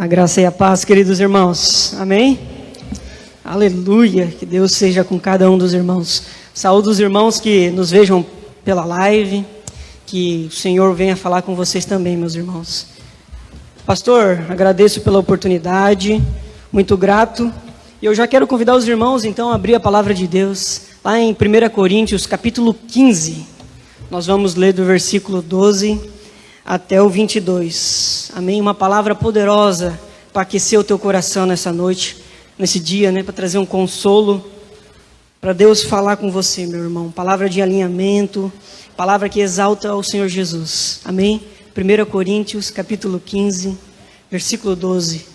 A graça e a paz, queridos irmãos. Amém? Aleluia. Que Deus seja com cada um dos irmãos. Saúdo os irmãos que nos vejam pela live. Que o Senhor venha falar com vocês também, meus irmãos. Pastor, agradeço pela oportunidade. Muito grato. E eu já quero convidar os irmãos, então, a abrir a palavra de Deus. Lá em 1 Coríntios, capítulo 15. Nós vamos ler do versículo 12 até o 22. Amém? Uma palavra poderosa para aquecer o teu coração nessa noite, nesse dia, né? Para trazer um consolo, para Deus falar com você, meu irmão. Palavra de alinhamento, palavra que exalta o Senhor Jesus. Amém? 1 Coríntios, capítulo 15, versículo 12.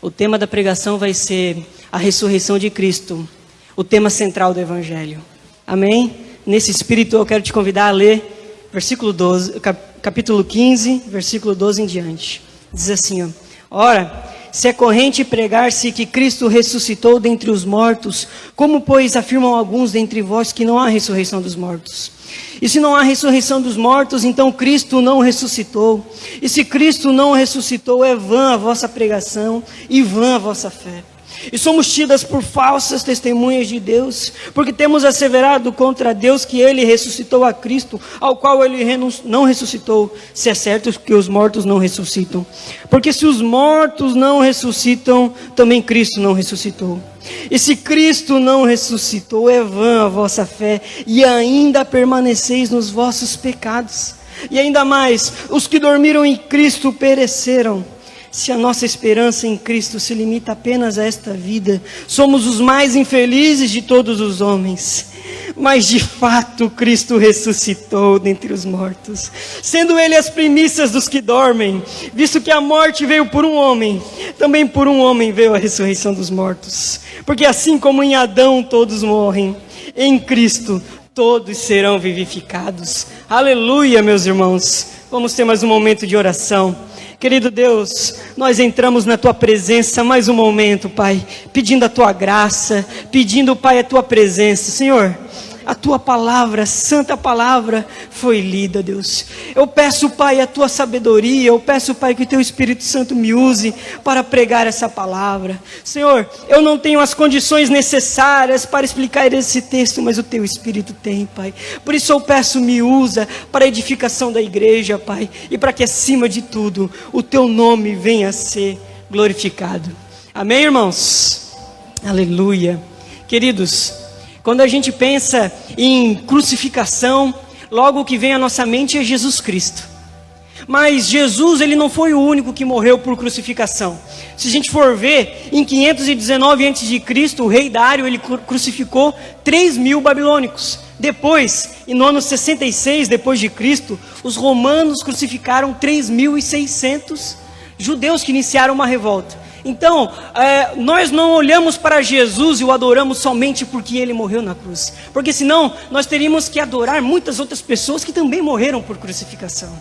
O tema da pregação vai ser a ressurreição de Cristo, o tema central do Evangelho. Amém? Nesse espírito eu quero te convidar a ler versículo 12, capítulo 15, versículo 12 em diante. Diz assim, ó: Ora, se é corrente pregar-se que Cristo ressuscitou dentre os mortos, como, pois, afirmam alguns dentre vós que não há ressurreição dos mortos? E se não há ressurreição dos mortos, então Cristo não ressuscitou. E se Cristo não ressuscitou, é vã a vossa pregação e vã a vossa fé. E somos tidas por falsas testemunhas de Deus, porque temos asseverado contra Deus que Ele ressuscitou a Cristo, ao qual Ele não ressuscitou, se é certo que os mortos não ressuscitam. Porque se os mortos não ressuscitam, também Cristo não ressuscitou. E se Cristo não ressuscitou, é vã a vossa fé, e ainda permaneceis nos vossos pecados. E ainda mais, os que dormiram em Cristo pereceram. Se a nossa esperança em Cristo se limita apenas a esta vida, somos os mais infelizes de todos os homens. Mas de fato Cristo ressuscitou dentre os mortos, sendo Ele as primícias dos que dormem, visto que a morte veio por um homem, também por um homem veio a ressurreição dos mortos. Porque assim como em Adão todos morrem, em Cristo todos serão vivificados. Aleluia, meus irmãos. Vamos ter mais um momento de oração. Querido Deus, nós entramos na Tua presença mais um momento, Pai, pedindo a Tua graça, pedindo, Pai, a Tua presença. Senhor, a Tua palavra, santa palavra, foi lida, Deus. Eu peço, Pai, a Tua sabedoria, eu peço, Pai, que o Teu Espírito Santo me use para pregar essa palavra. Senhor, eu não tenho as condições necessárias para explicar esse texto, mas o Teu Espírito tem, Pai. Por isso eu peço, me usa para a edificação da igreja, Pai, e para que acima de tudo, o Teu nome venha a ser glorificado. Amém, irmãos? Aleluia. Queridos, quando a gente pensa em crucificação, logo o que vem à nossa mente é Jesus Cristo. Mas Jesus, Ele não foi o único que morreu por crucificação. Se a gente for ver, em 519 a.C., o rei Dário, ele crucificou 3.000 babilônicos. Depois, no ano 66 depois de Cristo, os romanos crucificaram 3.600 judeus que iniciaram uma revolta. Então, nós não olhamos para Jesus e o adoramos somente porque Ele morreu na cruz. Porque senão, nós teríamos que adorar muitas outras pessoas que também morreram por crucificação.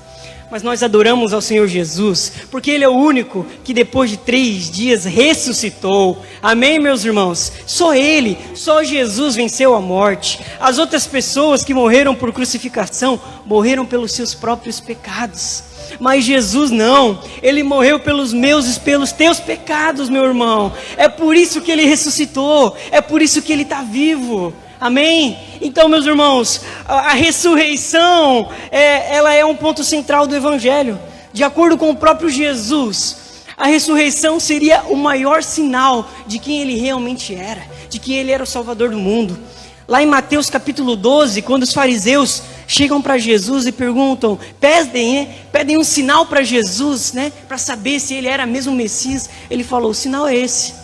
Mas nós adoramos ao Senhor Jesus, porque Ele é o único que depois de 3 dias ressuscitou. Amém, meus irmãos? Só Ele, só Jesus venceu a morte. As outras pessoas que morreram por crucificação, morreram pelos seus próprios pecados. Mas Jesus não, Ele morreu pelos meus e pelos teus pecados, meu irmão. É por isso que Ele ressuscitou, é por isso que Ele está vivo. Amém? Então, meus irmãos, a ressurreição, ela é um ponto central do Evangelho. De acordo com o próprio Jesus, a ressurreição seria o maior sinal de quem Ele realmente era, de que Ele era o Salvador do mundo. Lá em Mateus capítulo 12, quando os fariseus chegam para Jesus e perguntam, pedem um sinal para Jesus, né, para saber se Ele era mesmo o Messias, Ele falou, o sinal é esse.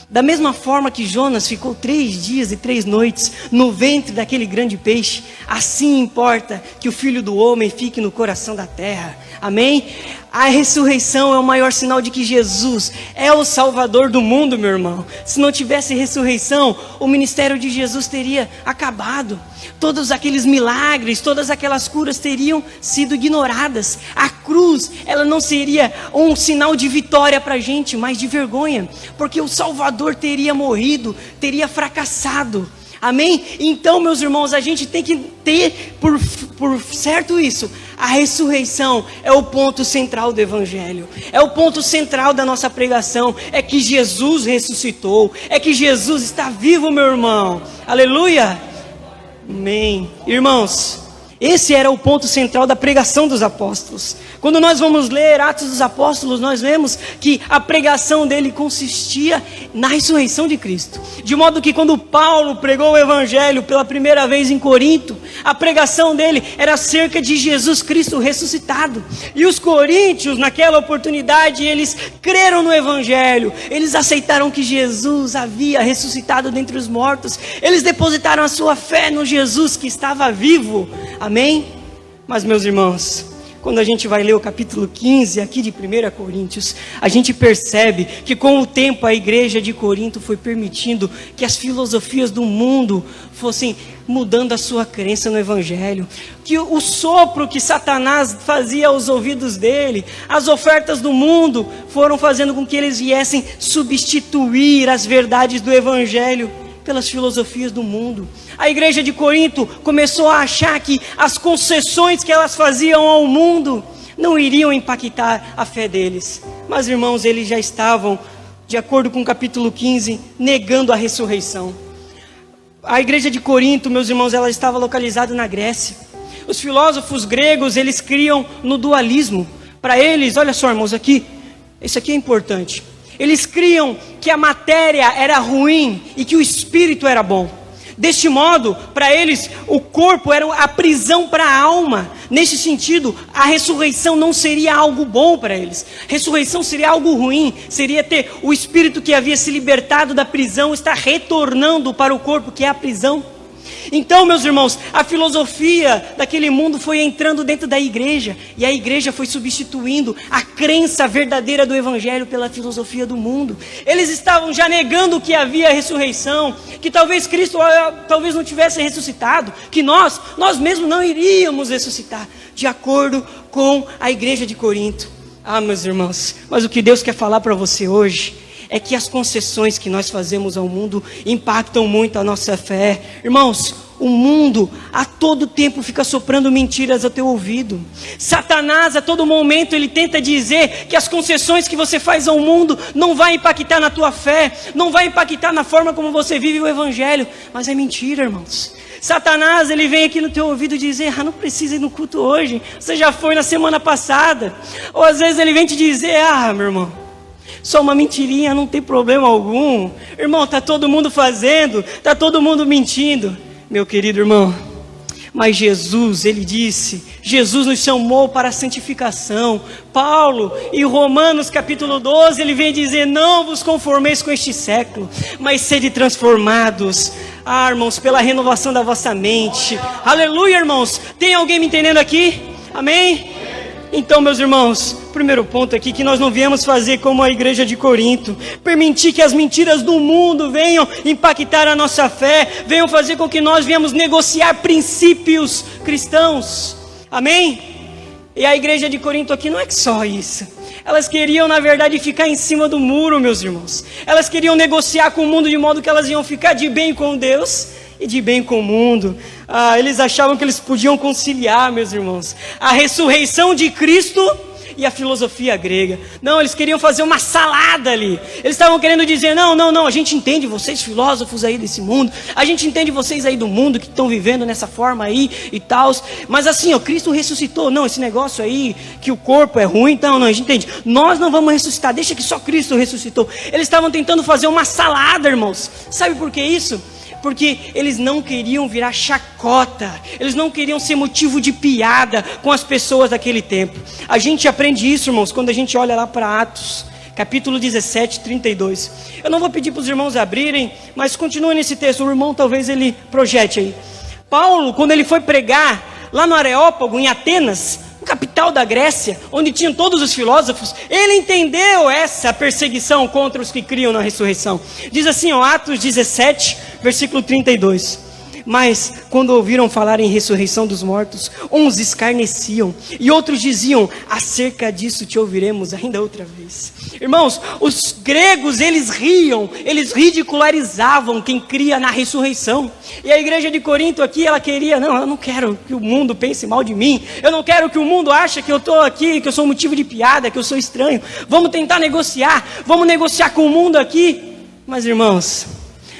Da mesma forma que Jonas ficou 3 dias e 3 noites no ventre daquele grande peixe, assim importa que o Filho do Homem fique no coração da terra. Amém? A ressurreição é o maior sinal de que Jesus é o Salvador do mundo, meu irmão. Se não tivesse ressurreição, o ministério de Jesus teria acabado. Todos aqueles milagres, todas aquelas curas teriam sido ignoradas. A cruz, ela não seria um sinal de vitória para a gente, mas de vergonha. Porque o Salvador teria morrido, teria fracassado. Amém? Então, meus irmãos, a gente tem que ter por certo isso. A ressurreição é o ponto central do Evangelho, é o ponto central da nossa pregação, é que Jesus ressuscitou, é que Jesus está vivo, meu irmão, aleluia, amém. Irmãos, esse era o ponto central da pregação dos apóstolos. Quando nós vamos ler Atos dos Apóstolos, nós vemos que a pregação dele consistia na ressurreição de Cristo. De modo que quando Paulo pregou o Evangelho pela primeira vez em Corinto, a pregação dele era acerca de Jesus Cristo ressuscitado. E os coríntios, naquela oportunidade, eles creram no Evangelho. Eles aceitaram que Jesus havia ressuscitado dentre os mortos. Eles depositaram a sua fé no Jesus que estava vivo. Amém? Mas, meus irmãos, quando a gente vai ler o capítulo 15 aqui de 1 Coríntios, a gente percebe que com o tempo a igreja de Corinto foi permitindo que as filosofias do mundo fossem mudando a sua crença no Evangelho, que o sopro que Satanás fazia aos ouvidos dele, as ofertas do mundo foram fazendo com que eles viessem substituir as verdades do Evangelho pelas filosofias do mundo. A igreja de Corinto começou a achar que as concessões que elas faziam ao mundo não iriam impactar a fé deles. Mas, irmãos, eles já estavam, de acordo com o capítulo 15, negando a ressurreição. A igreja de Corinto, meus irmãos, ela estava localizada na Grécia. Os filósofos gregos, eles criam no dualismo. Para eles, olha só, irmãos, isso aqui é importante. Eles criam que a matéria era ruim e que o espírito era bom. Deste modo, para eles, o corpo era a prisão para a alma. Nesse sentido, a ressurreição não seria algo bom para eles. Ressurreição seria algo ruim. Seria ter o espírito que havia se libertado da prisão estar retornando para o corpo que é a prisão. Então, meus irmãos, a filosofia daquele mundo foi entrando dentro da igreja, e a igreja foi substituindo a crença verdadeira do Evangelho pela filosofia do mundo. Eles estavam já negando que havia ressurreição, que talvez Cristo talvez não tivesse ressuscitado, que nós mesmos não iríamos ressuscitar, de acordo com a igreja de Corinto. Ah, meus irmãos, mas o que Deus quer falar para você hoje é que as concessões que nós fazemos ao mundo impactam muito a nossa fé. Irmãos, o mundo a todo tempo fica soprando mentiras ao teu ouvido. Satanás a todo momento ele tenta dizer que as concessões que você faz ao mundo não vai impactar na tua fé, não vai impactar na forma como você vive o Evangelho. Mas é mentira, irmãos. Satanás, ele vem aqui no teu ouvido dizer, não precisa ir no culto hoje, você já foi na semana passada. Ou às vezes ele vem te dizer, meu irmão, só uma mentirinha, não tem problema algum. Irmão, está todo mundo fazendo, está todo mundo mentindo. Meu querido irmão, mas Jesus, ele disse, Jesus nos chamou para a santificação. Paulo, em Romanos capítulo 12, ele vem dizer, não vos conformeis com este século, mas sede transformados, irmãos, pela renovação da vossa mente. Aleluia, irmãos. Tem alguém me entendendo aqui? Amém? Então, meus irmãos, primeiro ponto aqui, que nós não viemos fazer como a igreja de Corinto, permitir que as mentiras do mundo venham impactar a nossa fé, venham fazer com que nós venhamos negociar princípios cristãos, amém? E a igreja de Corinto aqui não é só isso, elas queriam na verdade ficar em cima do muro, meus irmãos, elas queriam negociar com o mundo de modo que elas iam ficar de bem com Deus e de bem com o mundo. Eles achavam que eles podiam conciliar, meus irmãos, a ressurreição de Cristo e a filosofia grega. Não, eles queriam fazer uma salada ali. Eles estavam querendo dizer, não, a gente entende vocês filósofos aí desse mundo, a gente entende vocês aí do mundo que estão vivendo nessa forma aí e tal, mas assim, Cristo ressuscitou. Não, esse negócio aí que o corpo é ruim, então não, a gente entende, nós não vamos ressuscitar, deixa que só Cristo ressuscitou. Eles estavam tentando fazer uma salada, irmãos. Sabe por que isso? Porque eles não queriam virar chacota, eles não queriam ser motivo de piada com as pessoas daquele tempo. A gente aprende isso, irmãos, quando a gente olha lá para Atos, capítulo 17, 32. Eu não vou pedir para os irmãos abrirem, mas continua nesse texto, o irmão talvez ele projete aí. Paulo, quando ele foi pregar lá no Areópago, em Atenas, capital da Grécia, onde tinham todos os filósofos, ele entendeu essa perseguição contra os que criam na ressurreição. Diz assim, Atos 17, versículo 32. Mas, quando ouviram falar em ressurreição dos mortos, uns escarneciam, e outros diziam, acerca disso te ouviremos ainda outra vez. Irmãos, os gregos, eles riam, eles ridicularizavam quem cria na ressurreição. E a igreja de Corinto aqui, ela queria, não, eu não quero que o mundo pense mal de mim, eu não quero que o mundo ache que eu estou aqui, que eu sou motivo de piada, que eu sou estranho. Vamos tentar negociar, vamos negociar com o mundo aqui. Mas, irmãos,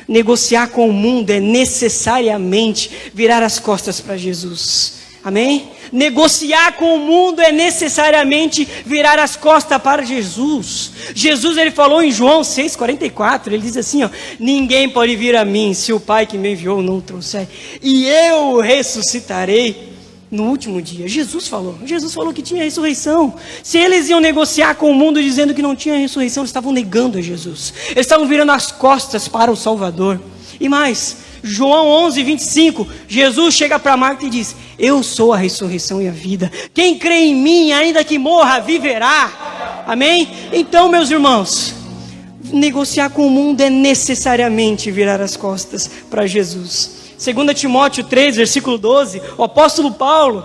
negociar com o mundo é necessariamente virar as costas para Jesus. Amém? Negociar com o mundo é necessariamente virar as costas para Jesus. Jesus, ele falou em João 6,44, ele diz assim, ó, ninguém pode vir a mim se o Pai que me enviou não o trouxer, e eu o ressuscitarei no último dia. Jesus falou que tinha ressurreição. Se eles iam negociar com o mundo dizendo que não tinha ressurreição, eles estavam negando a Jesus, eles estavam virando as costas para o Salvador. E mais, João 11:25, Jesus chega para Marta e diz, eu sou a ressurreição e a vida, quem crê em mim, ainda que morra, viverá. Amém? Então, meus irmãos, negociar com o mundo é necessariamente virar as costas para Jesus. 2 Timóteo 3, versículo 12, o apóstolo Paulo,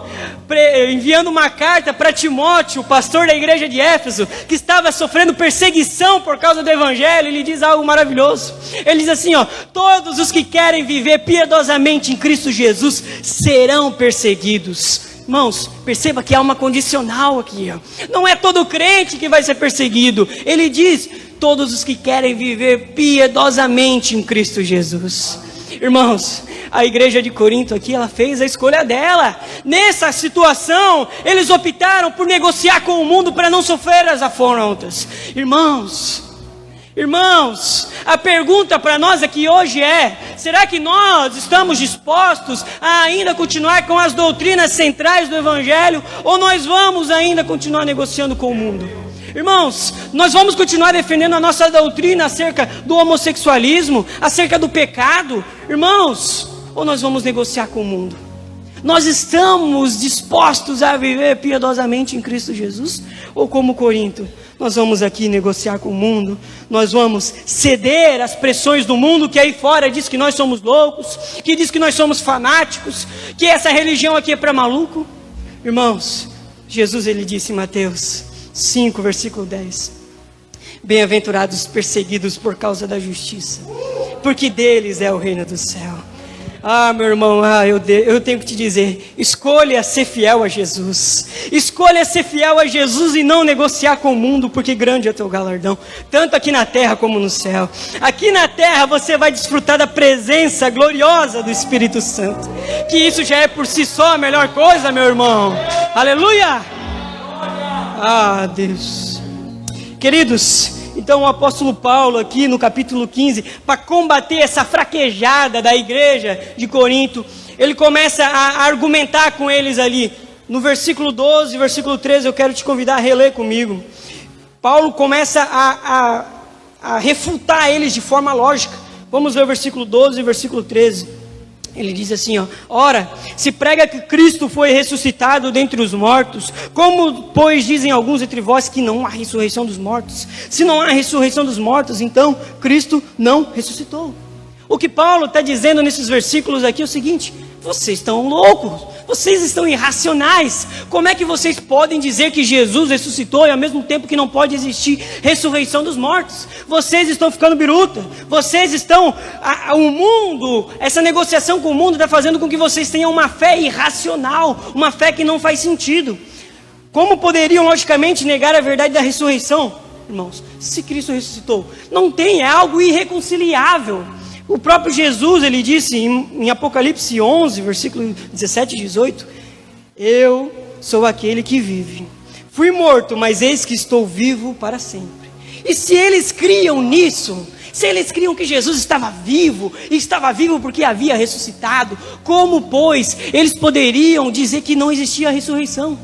enviando uma carta para Timóteo, o pastor da igreja de Éfeso, que estava sofrendo perseguição por causa do evangelho, ele diz algo maravilhoso. Ele diz assim, ó, todos os que querem viver piedosamente em Cristo Jesus serão perseguidos. Irmãos, perceba que há uma condicional aqui, ó. Não é todo crente que vai ser perseguido. Ele diz, todos os que querem viver piedosamente em Cristo Jesus. Irmãos, a igreja de Corinto aqui, ela fez a escolha dela. Nessa situação, eles optaram por negociar com o mundo para não sofrer as afrontas. Irmãos, a pergunta para nós aqui hoje é, será que nós estamos dispostos a ainda continuar com as doutrinas centrais do Evangelho, ou nós vamos ainda continuar negociando com o mundo? Irmãos, nós vamos continuar defendendo a nossa doutrina acerca do homossexualismo, acerca do pecado, irmãos, ou nós vamos negociar com o mundo? Nós estamos dispostos a viver piedosamente em Cristo Jesus? Ou como Corinto, nós vamos aqui negociar com o mundo? Nós vamos ceder às pressões do mundo que aí fora diz que nós somos loucos, que diz que nós somos fanáticos, que essa religião aqui é para maluco? Irmãos, Jesus, ele disse em Mateus 5, versículo 10, bem-aventurados os perseguidos por causa da justiça, porque deles é o reino do céu. Ah, meu irmão, eu tenho que te dizer, escolha ser fiel a Jesus, escolha ser fiel a Jesus e não negociar com o mundo, porque grande é o teu galardão, tanto aqui na terra como no céu. Aqui na terra você vai desfrutar da presença gloriosa do Espírito Santo, que isso já é por si só a melhor coisa, meu irmão. Aleluia! Ah, Deus. Queridos, então o apóstolo Paulo aqui no capítulo 15, para combater essa fraquejada da igreja de Corinto, ele começa a argumentar com eles ali, no versículo 12, versículo 13, eu quero te convidar a reler comigo. Paulo começa a refutar eles de forma lógica. Vamos ler o versículo 12 e o versículo 13. Ele diz assim, ó, ora, se prega que Cristo foi ressuscitado dentre os mortos, como, pois, dizem alguns entre vós que não há ressurreição dos mortos? Se não há ressurreição dos mortos, então Cristo não ressuscitou. O que Paulo está dizendo nesses versículos aqui é o seguinte, vocês estão loucos, vocês estão irracionais. Como é que vocês podem dizer que Jesus ressuscitou e ao mesmo tempo que não pode existir ressurreição dos mortos? Vocês estão ficando biruta, vocês estão, o mundo, essa negociação com o mundo está fazendo com que vocês tenham uma fé irracional, uma fé que não faz sentido. Como poderiam logicamente negar a verdade da ressurreição, irmãos, se Cristo ressuscitou? Não tem, é algo irreconciliável. O próprio Jesus, ele disse em Apocalipse 11, versículo 17 e 18, eu sou aquele que vive. Fui morto, mas eis que estou vivo para sempre. E se eles criam nisso, se eles criam que Jesus estava vivo, e estava vivo porque havia ressuscitado, como, pois, eles poderiam dizer que não existia a ressurreição?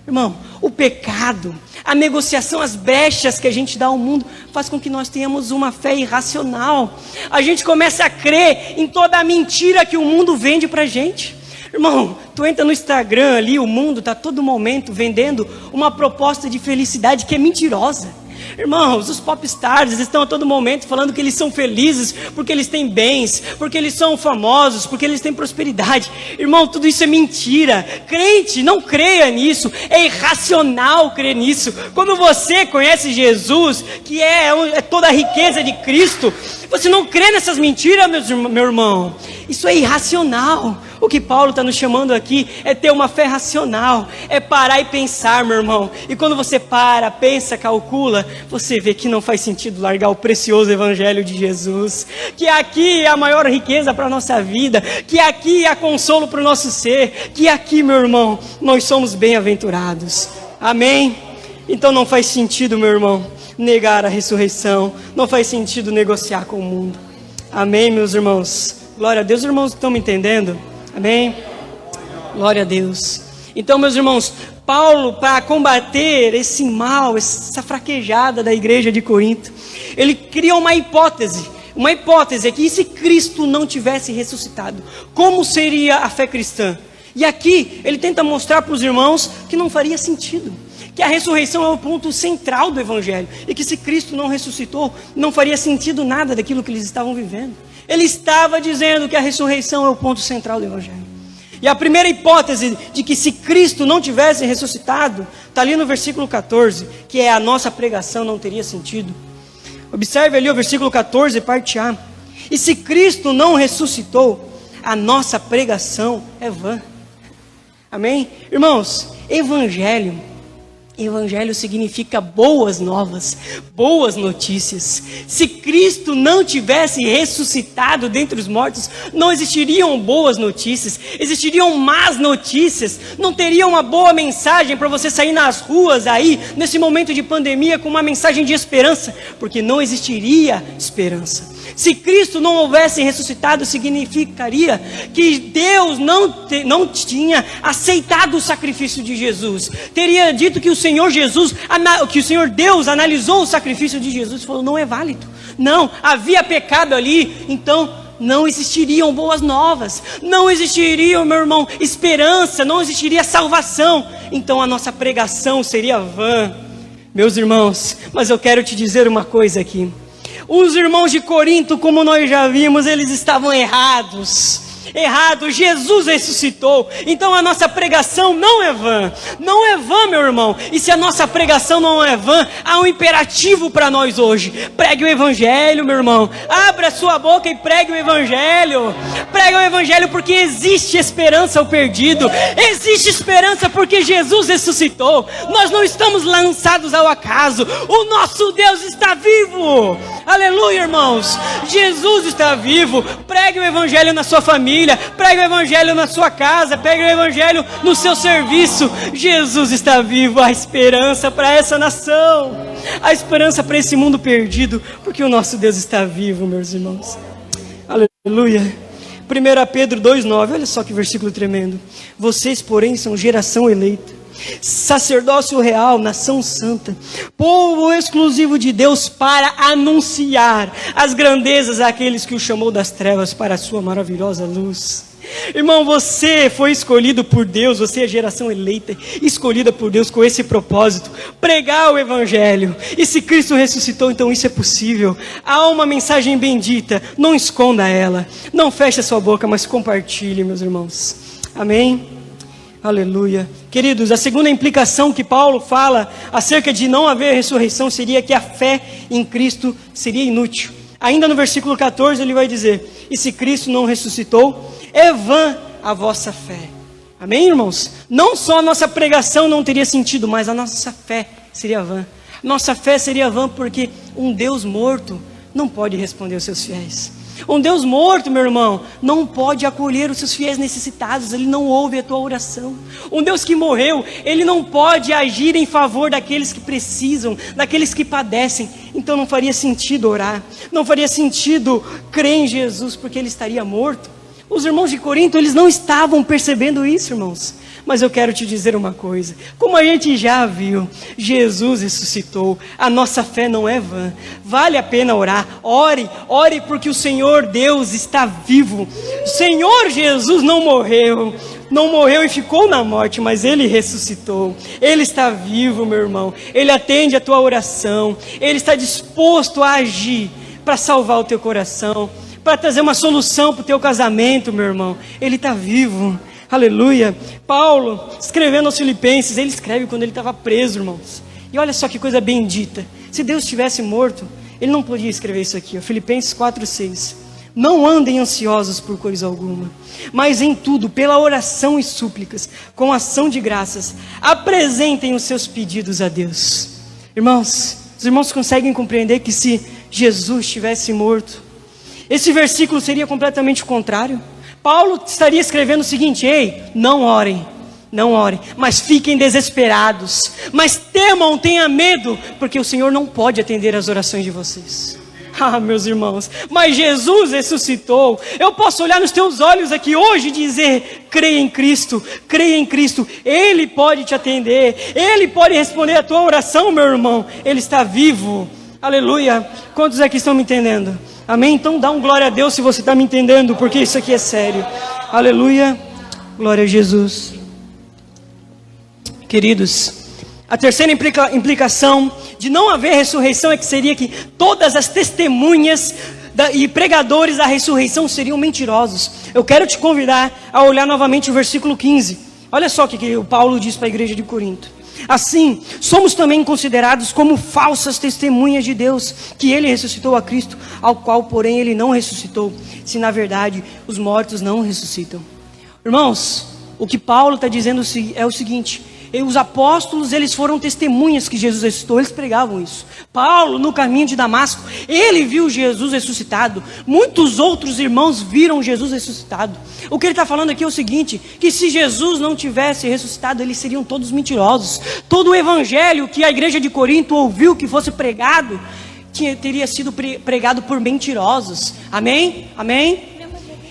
Irmão, o pecado, a negociação, as brechas que a gente dá ao mundo, faz com que nós tenhamos uma fé irracional. A gente começa a crer em toda a mentira que o mundo vende pra gente. Irmão, tu entra no Instagram ali, o mundo está todo momento vendendo uma proposta de felicidade que é mentirosa. Irmãos, os popstars estão a todo momento falando que eles são felizes porque eles têm bens, porque eles são famosos, porque eles têm prosperidade. Irmão, tudo isso é mentira. Crente, não creia nisso. É irracional crer nisso. Quando você conhece Jesus, que é toda a riqueza de Cristo, você não crê nessas mentiras, meu irmão. Isso é irracional. O que Paulo está nos chamando aqui é ter uma fé racional, é parar e pensar, meu irmão. E quando você para, pensa, calcula, você vê que não faz sentido largar o precioso evangelho de Jesus, que aqui é a maior riqueza para a nossa vida, que aqui há consolo para o nosso ser, que aqui, meu irmão, nós somos bem-aventurados. Amém? Então não faz sentido, meu irmão, negar a ressurreição, não faz sentido negociar com o mundo. Amém, meus irmãos? Glória a Deus, os irmãos estão me entendendo? Amém? Glória a Deus. Então, meus irmãos, Paulo, para combater esse mal, essa fraquejada da igreja de Corinto, ele cria uma hipótese é que e se Cristo não tivesse ressuscitado, como seria a fé cristã? E aqui ele tenta mostrar para os irmãos que não faria sentido, que a ressurreição é o ponto central do evangelho, e que se Cristo não ressuscitou, não faria sentido nada daquilo que eles estavam vivendo. Ele estava dizendo que a ressurreição é o ponto central do evangelho. E a primeira hipótese de que se Cristo não tivesse ressuscitado, está ali no versículo 14, que é a nossa pregação não teria sentido. Observe ali o versículo 14, parte A. E se Cristo não ressuscitou, a nossa pregação é vã. Amém? Irmãos, Evangelho significa boas novas, boas notícias. Se Cristo não tivesse ressuscitado dentre os mortos, não existiriam boas notícias, existiriam más notícias. Não teria uma boa mensagem para você sair nas ruas aí, nesse momento de pandemia, com uma mensagem de esperança, porque não existiria esperança. Se Cristo não houvesse ressuscitado, significaria que Deus não tinha aceitado o sacrifício de Jesus. Teria dito que o Senhor Deus analisou o sacrifício de Jesus e falou, não é válido. Não, havia pecado ali, então não existiriam boas novas, não existiria, meu irmão, esperança, não existiria salvação. Então a nossa pregação seria vã. Meus irmãos, mas eu quero te dizer uma coisa aqui. Os irmãos de Corinto, como nós já vimos, eles estavam errados. Jesus ressuscitou. Então a nossa pregação não é vã. Não é vã, meu irmão. E se a nossa pregação não é vã, há um imperativo para nós hoje. Pregue o evangelho, meu irmão. Abra sua boca e pregue o evangelho. Pregue o evangelho porque existe esperança ao perdido. Existe esperança porque Jesus ressuscitou. Nós não estamos lançados ao acaso. O nosso Deus está vivo. Aleluia, irmãos. Jesus está vivo. Pregue o evangelho na sua família. Pregue o evangelho na sua casa. Pregue o evangelho no seu serviço. Jesus está vivo. Há esperança para essa nação. Há esperança para esse mundo perdido. Porque o nosso Deus está vivo, meus irmãos. Aleluia. 1 Pedro 2,9. Olha só que versículo tremendo. Vocês, porém, são geração eleita, sacerdócio real, nação santa, povo exclusivo de Deus, para anunciar as grandezas àqueles que o chamou das trevas para a sua maravilhosa luz. Irmão, você foi escolhido por Deus, você é geração eleita, escolhida por Deus com esse propósito, pregar o evangelho. E se Cristo ressuscitou, então isso é possível. Há uma mensagem bendita, não esconda ela, não feche a sua boca, mas compartilhe, meus irmãos. Amém? Aleluia. Queridos, a segunda implicação que Paulo fala acerca de não haver ressurreição seria que a fé em Cristo seria inútil. Ainda no versículo 14 ele vai dizer, e se Cristo não ressuscitou, é vã a vossa fé. Amém, irmãos? Não só a nossa pregação não teria sentido, mas a nossa fé seria vã. Nossa fé seria vã porque um Deus morto não pode responder aos seus fiéis. Um Deus morto, meu irmão, não pode acolher os seus fiéis necessitados. Ele não ouve a tua oração. Um Deus que morreu, Ele não pode agir em favor daqueles que precisam, daqueles que padecem. Então não faria sentido orar, não faria sentido crer em Jesus, porque Ele estaria morto. Os irmãos de Corinto, eles não estavam percebendo isso, irmãos. Mas eu quero te dizer uma coisa, como a gente já viu, Jesus ressuscitou, a nossa fé não é vã, vale a pena orar, ore porque o Senhor Deus está vivo, o Senhor Jesus não morreu, não morreu e ficou na morte, mas Ele ressuscitou. Ele está vivo, meu irmão. Ele atende a tua oração. Ele está disposto a agir para salvar o teu coração, para trazer uma solução para o teu casamento, meu irmão. Ele está vivo. Aleluia. Paulo, escrevendo aos Filipenses, ele escreve quando ele estava preso, irmãos. E olha só que coisa bendita. Se Deus tivesse morto, ele não podia escrever isso aqui, ó. Filipenses 4:6. Não andem ansiosos por coisa alguma, mas em tudo, pela oração e súplicas, com ação de graças, apresentem os seus pedidos a Deus. Irmãos, os irmãos conseguem compreender que se Jesus estivesse morto, esse versículo seria completamente o contrário? Paulo estaria escrevendo o seguinte: ei, não orem, mas fiquem desesperados, mas temam, tenham medo, porque o Senhor não pode atender as orações de vocês. Ah, meus irmãos, mas Jesus ressuscitou. Eu posso olhar nos teus olhos aqui hoje e dizer: creia em Cristo, Ele pode te atender, Ele pode responder a tua oração, meu irmão. Ele está vivo, aleluia. Quantos aqui estão me entendendo? Amém? Então dá um glória a Deus se você está me entendendo, porque isso aqui é sério. Aleluia, glória a Jesus. Queridos, a terceira implicação de não haver ressurreição é que seria que todas as testemunhas e pregadores da ressurreição seriam mentirosos. Eu quero te convidar a olhar novamente o versículo 15. Olha só o que o Paulo diz para a igreja de Corinto. Assim, somos também considerados como falsas testemunhas de Deus, que Ele ressuscitou a Cristo, ao qual, porém, Ele não ressuscitou, se na verdade os mortos não ressuscitam. Irmãos, o que Paulo está dizendo é o seguinte: os apóstolos, eles foram testemunhas que Jesus ressuscitou, eles pregavam isso. Paulo, no caminho de Damasco, ele viu Jesus ressuscitado. Muitos outros irmãos viram Jesus ressuscitado. O que ele está falando aqui é o seguinte: que se Jesus não tivesse ressuscitado, eles seriam todos mentirosos. Todo o evangelho que a igreja de Corinto ouviu que fosse pregado, teria sido pregado por mentirosos. Amém? Amém?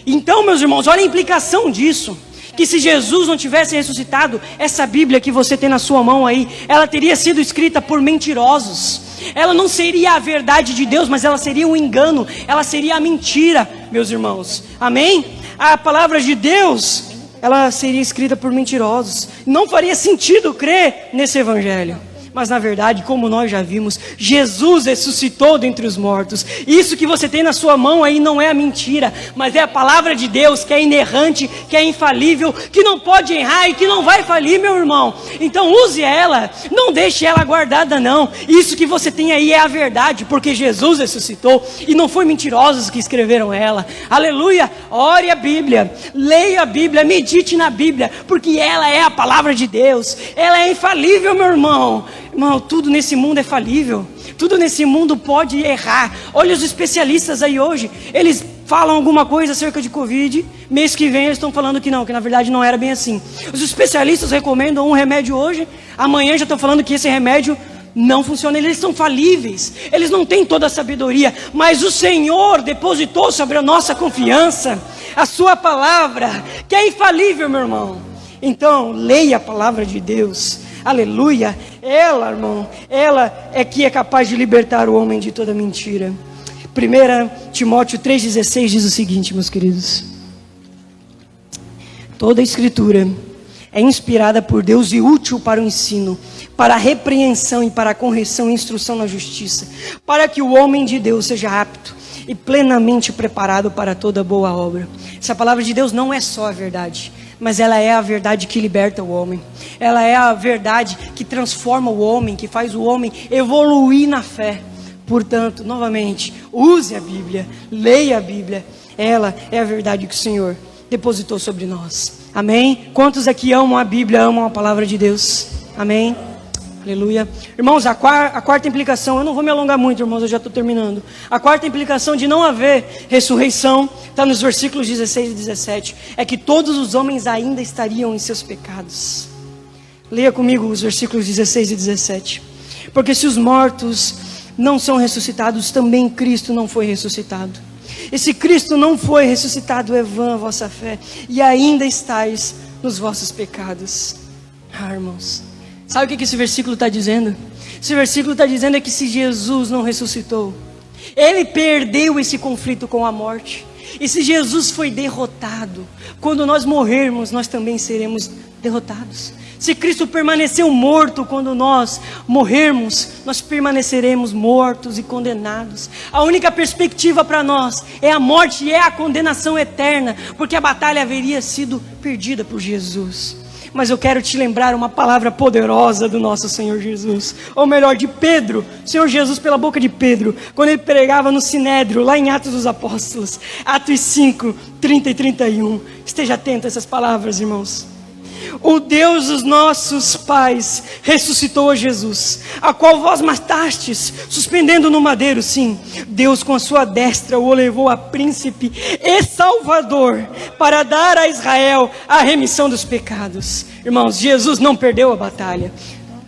Então, meus irmãos, olha a implicação disso. Que se Jesus não tivesse ressuscitado, essa Bíblia que você tem na sua mão aí, ela teria sido escrita por mentirosos. Ela não seria a verdade de Deus, mas ela seria um engano, ela seria a mentira, meus irmãos. Amém? A palavra de Deus, ela seria escrita por mentirosos. Não faria sentido crer nesse evangelho. Mas na verdade, como nós já vimos, Jesus ressuscitou dentre os mortos. Isso que você tem na sua mão aí não é a mentira, mas é a palavra de Deus, que é inerrante, que é infalível, que não pode errar e que não vai falir, meu irmão. Então use ela, não deixe ela guardada não. Isso que você tem aí é a verdade, porque Jesus ressuscitou e não foi mentirosos que escreveram ela. Aleluia. Ore a Bíblia, leia a Bíblia, medite na Bíblia, porque ela é a palavra de Deus. Ela é infalível, meu irmão. Irmão, tudo nesse mundo é falível. Tudo nesse mundo pode errar. Olha os especialistas aí hoje. Eles falam alguma coisa acerca de Covid. Mês que vem eles estão falando que não, que na verdade não era bem assim. Os especialistas recomendam um remédio hoje. Amanhã já estão falando que esse remédio não funciona. Eles são falíveis. Eles não têm toda a sabedoria. Mas o Senhor depositou sobre a nossa confiança a sua palavra, que é infalível, meu irmão. Então, leia a palavra de Deus. Aleluia. Ela, irmão, ela é que é capaz de libertar o homem de toda mentira. 1 Timóteo 3,16 diz o seguinte, meus queridos: toda a escritura é inspirada por Deus e útil para o ensino, para a repreensão e para a correção e instrução na justiça, para que o homem de Deus seja apto e plenamente preparado para toda boa obra. Essa palavra de Deus não é só a verdade, mas ela é a verdade que liberta o homem. Ela é a verdade que transforma o homem, que faz o homem evoluir na fé. Portanto, novamente, use a Bíblia, leia a Bíblia. Ela é a verdade que o Senhor depositou sobre nós. Amém? Quantos aqui amam a Bíblia, amam a palavra de Deus? Amém? Aleluia. Irmãos, a quarta implicação, eu não vou me alongar muito, irmãos, eu já estou terminando. A quarta implicação de não haver ressurreição, está nos versículos 16 e 17, é que todos os homens ainda estariam em seus pecados. Leia comigo os versículos 16 e 17. Porque se os mortos não são ressuscitados, também Cristo não foi ressuscitado. E se Cristo não foi ressuscitado, é vã a vossa fé, e ainda estáis nos vossos pecados. Ah, irmãos, sabe o que esse versículo está dizendo? Esse versículo está dizendo é que se Jesus não ressuscitou, Ele perdeu esse conflito com a morte. E se Jesus foi derrotado, quando nós morrermos, nós também seremos derrotados. Se Cristo permaneceu morto, quando nós morrermos, nós permaneceremos mortos e condenados. A única perspectiva para nós é a morte e é a condenação eterna, porque a batalha haveria sido perdida por Jesus. Mas eu quero te lembrar uma palavra poderosa do nosso Senhor Jesus, ou melhor, de Pedro, Senhor Jesus pela boca de Pedro, quando ele pregava no Sinédrio, lá em Atos dos Apóstolos, Atos 5, 30 e 31. Esteja atento a essas palavras, irmãos. O Deus dos nossos pais ressuscitou a Jesus, a qual vós matastes, suspendendo no madeiro. Sim, Deus com a sua destra o levou a príncipe e salvador, para dar a Israel a remissão dos pecados. Irmãos, Jesus não perdeu a batalha.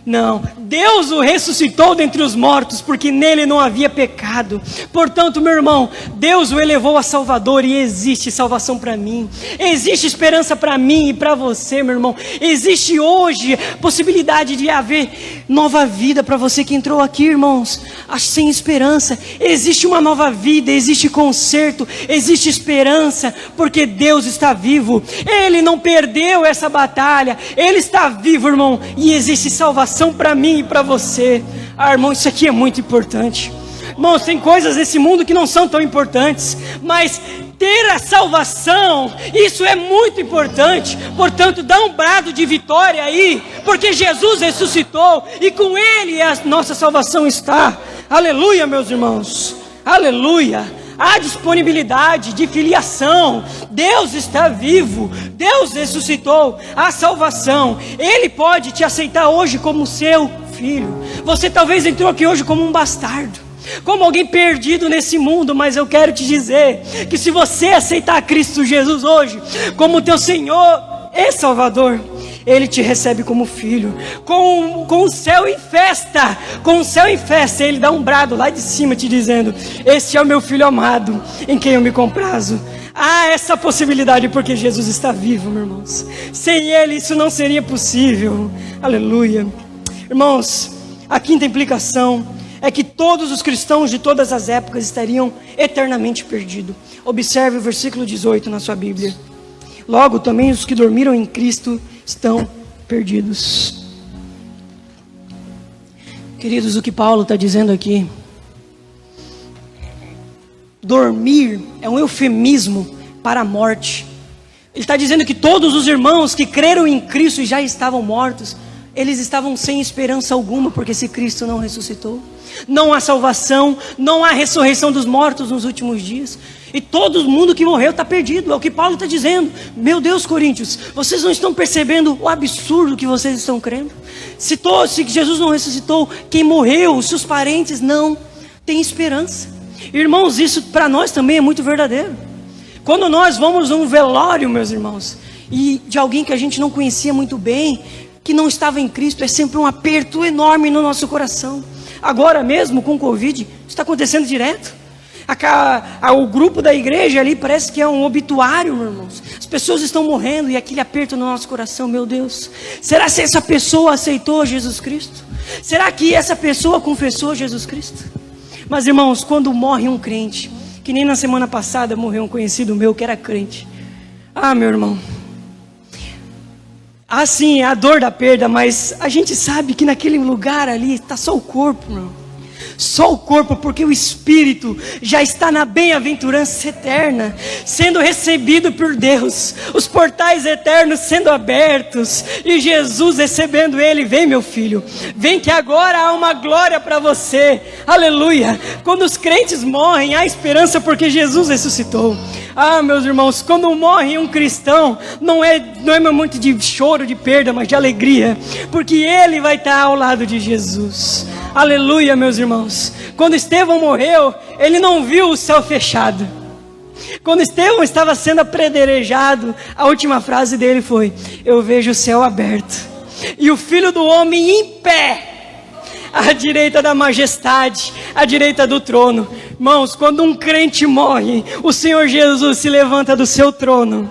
Não, Deus o ressuscitou dentre os mortos, porque nele não havia pecado. Portanto, meu irmão, Deus o elevou a Salvador, e existe salvação para mim, existe esperança para mim e para você, meu irmão. Existe hoje possibilidade de haver nova vida para você que entrou aqui, irmãos, sem esperança. Existe uma nova vida, existe conserto, existe esperança, porque Deus está vivo. Ele não perdeu essa batalha, Ele está vivo, irmão, e existe salvação para mim e para você. Irmão, isso aqui é muito importante. Irmãos, tem coisas nesse mundo que não são tão importantes, mas ter a salvação, isso é muito importante. Portanto, dá um brado de vitória aí, porque Jesus ressuscitou e com Ele a nossa salvação está. Aleluia, meus irmãos, aleluia. Há disponibilidade de filiação. Deus está vivo, Deus ressuscitou. A salvação, Ele pode te aceitar hoje como seu filho. Você talvez entrou aqui hoje como um bastardo, como alguém perdido nesse mundo, mas eu quero te dizer que se você aceitar Cristo Jesus hoje como teu Senhor e Salvador, Ele te recebe como filho, com o céu em festa, com o céu em festa. Ele dá um brado lá de cima te dizendo: este é o meu filho amado, em quem eu me comprazo. Há essa possibilidade porque Jesus está vivo, meus irmãos. Sem Ele isso não seria possível. Aleluia. Irmãos, a quinta implicação é que todos os cristãos de todas as épocas estariam eternamente perdidos. Observe o versículo 18 na sua Bíblia. Logo também os que dormiram em Cristo estão perdidos. Queridos, o que Paulo está dizendo aqui, dormir é um eufemismo para a morte. Ele está dizendo que todos os irmãos que creram em Cristo e já estavam mortos, eles estavam sem esperança alguma, porque se Cristo não ressuscitou, não há salvação, não há ressurreição dos mortos nos últimos dias. E todo mundo que morreu está perdido, é o que Paulo está dizendo. Meu Deus, Coríntios, vocês não estão percebendo o absurdo que vocês estão crendo? Se Jesus não ressuscitou, quem morreu, os seus parentes não têm esperança. Irmãos, isso para nós também é muito verdadeiro. Quando nós vamos a um velório, meus irmãos, e de alguém que a gente não conhecia muito bem, que não estava em Cristo, é sempre um aperto enorme no nosso coração. Agora mesmo com o Covid, isso está acontecendo direto. O grupo da igreja ali parece que é um obituário, meus irmãos. As pessoas estão morrendo e aquele aperto no nosso coração, meu Deus. Será que essa pessoa aceitou Jesus Cristo? Será que essa pessoa confessou Jesus Cristo? Mas irmãos, quando morre um crente, que nem na semana passada morreu um conhecido meu que era crente. Meu irmão, sim, é a dor da perda, mas a gente sabe que naquele lugar ali está só o corpo, meu irmão. Só o corpo, porque o espírito já está na bem-aventurança eterna, sendo recebido por Deus, os portais eternos sendo abertos, e Jesus recebendo ele: vem meu filho, vem que agora há uma glória para você. Aleluia. Quando os crentes morrem, há esperança porque Jesus ressuscitou. Meus irmãos, quando morre um cristão, não é muito de choro, de perda, mas de alegria, porque ele vai estar ao lado de Jesus. Aleluia, meus irmãos. Quando Estevão morreu, ele não viu o céu fechado. Quando Estevão estava sendo apedrejado, a última frase dele foi: eu vejo o céu aberto e o Filho do Homem em pé, à direita da majestade, à direita do trono. Irmãos, quando um crente morre, o Senhor Jesus se levanta do seu trono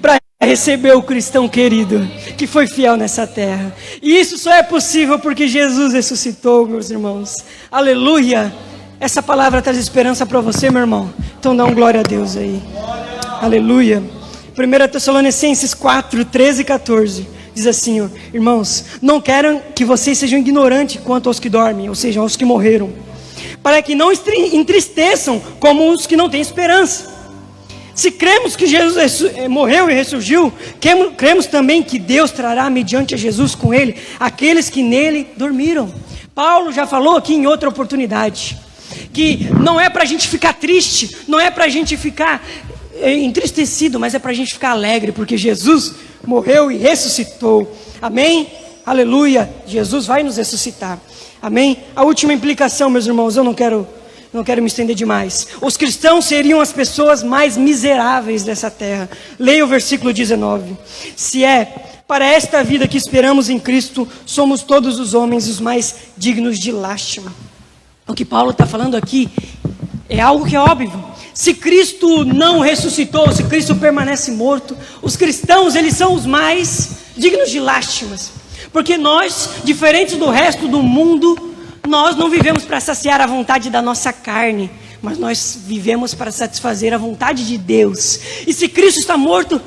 para receber o cristão querido que foi fiel nessa terra. E isso só é possível porque Jesus ressuscitou, meus irmãos. Aleluia. Essa palavra traz esperança para você, meu irmão. Então dá um glória a Deus aí. Aleluia. 1 Tessalonicenses 4, 13 e 14. Diz assim, ó, irmãos, não quero que vocês sejam ignorantes quanto aos que dormem, ou seja, aos que morreram, para que não entristeçam como os que não têm esperança. Se cremos que Jesus morreu e ressurgiu, cremos também que Deus trará mediante a Jesus com ele aqueles que nele dormiram. Paulo já falou aqui em outra oportunidade, que não é para a gente ficar triste, não é para a gente ficar entristecido, mas é para a gente ficar alegre, porque Jesus morreu e ressuscitou. Amém? Aleluia. Jesus vai nos ressuscitar. Amém? A última implicação, meus irmãos, eu não quero me estender demais. Os cristãos seriam as pessoas mais miseráveis dessa terra. Leia o versículo 19. Se é para esta vida que esperamos em Cristo, somos todos os homens os mais dignos de lástima. O que Paulo está falando aqui é algo que é óbvio. Se Cristo não ressuscitou, se Cristo permanece morto, os cristãos, eles são os mais dignos de lástimas. Porque nós, diferentes do resto do mundo, nós não vivemos para saciar a vontade da nossa carne, mas nós vivemos para satisfazer a vontade de Deus. E se Cristo está morto,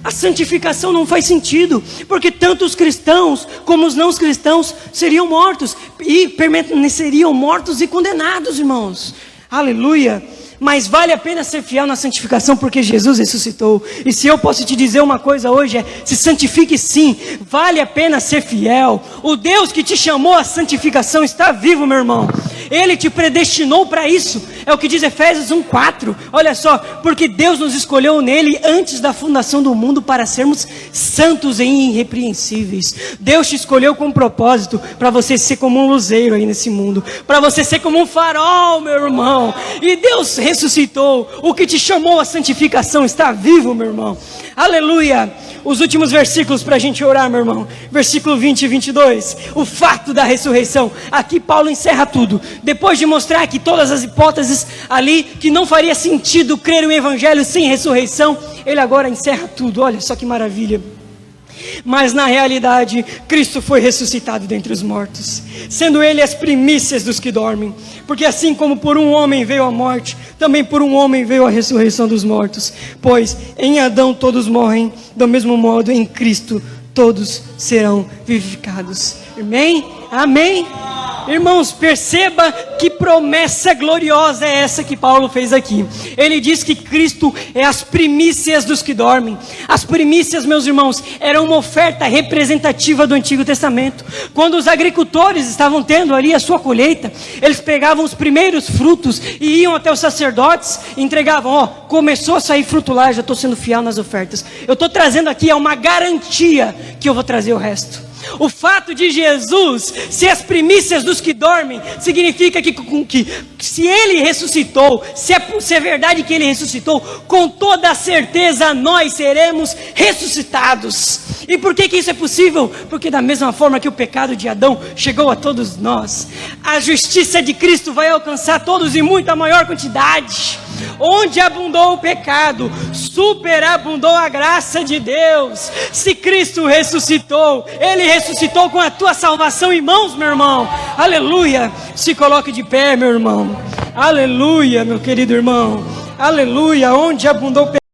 a santificação não faz sentido, porque tanto os cristãos como os não cristãos seriam mortos, e permaneceriam mortos e condenados, irmãos. Aleluia. Mas vale a pena ser fiel na santificação, porque Jesus ressuscitou. E se eu posso te dizer uma coisa hoje, se santifique sim, vale a pena ser fiel. O Deus que te chamou à santificação está vivo, meu irmão. Ele te predestinou para isso. É o que diz Efésios 1:4. Olha só, porque Deus nos escolheu nele antes da fundação do mundo para sermos santos e irrepreensíveis. Deus te escolheu com um propósito, para você ser como um luzeiro aí nesse mundo, para você ser como um farol, meu irmão. E Deus ressuscitou. O que te chamou à santificação está vivo, meu irmão. Aleluia. Os últimos versículos para a gente orar, meu irmão. Versículo 20 e 22. O fato da ressurreição. Aqui Paulo encerra tudo. Depois de mostrar que todas as hipóteses ali, que não faria sentido crer no evangelho sem ressurreição, ele agora encerra tudo. Olha só que maravilha. Mas na realidade, Cristo foi ressuscitado dentre os mortos, sendo ele as primícias dos que dormem. Porque assim como por um homem veio a morte, também por um homem veio a ressurreição dos mortos. Pois em Adão todos morrem, do mesmo modo em Cristo todos serão vivificados. Amém? Amém? Irmãos, perceba que promessa gloriosa é essa que Paulo fez aqui. Ele diz que Cristo é as primícias dos que dormem. As primícias, meus irmãos, eram uma oferta representativa do Antigo Testamento. Quando os agricultores estavam tendo ali a sua colheita, eles pegavam os primeiros frutos e iam até os sacerdotes e entregavam. Ó, começou a sair fruto lá, já estou sendo fiel nas ofertas. Eu estou trazendo aqui, é uma garantia que eu vou trazer o resto. O fato de Jesus ser as primícias dos que dormem significa que se ele ressuscitou, se é verdade que ele ressuscitou, com toda a certeza nós seremos ressuscitados. E por que isso é possível? Porque da mesma forma que o pecado de Adão chegou a todos nós, a justiça de Cristo vai alcançar todos em muita maior quantidade. Onde abundou o pecado, superabundou a graça de Deus. Se Cristo ressuscitou, ele ressuscitou com a tua salvação em mãos, meu irmão. Aleluia. Se coloque de pé, meu irmão. Aleluia, meu querido irmão. Aleluia. Onde abundou o pecado.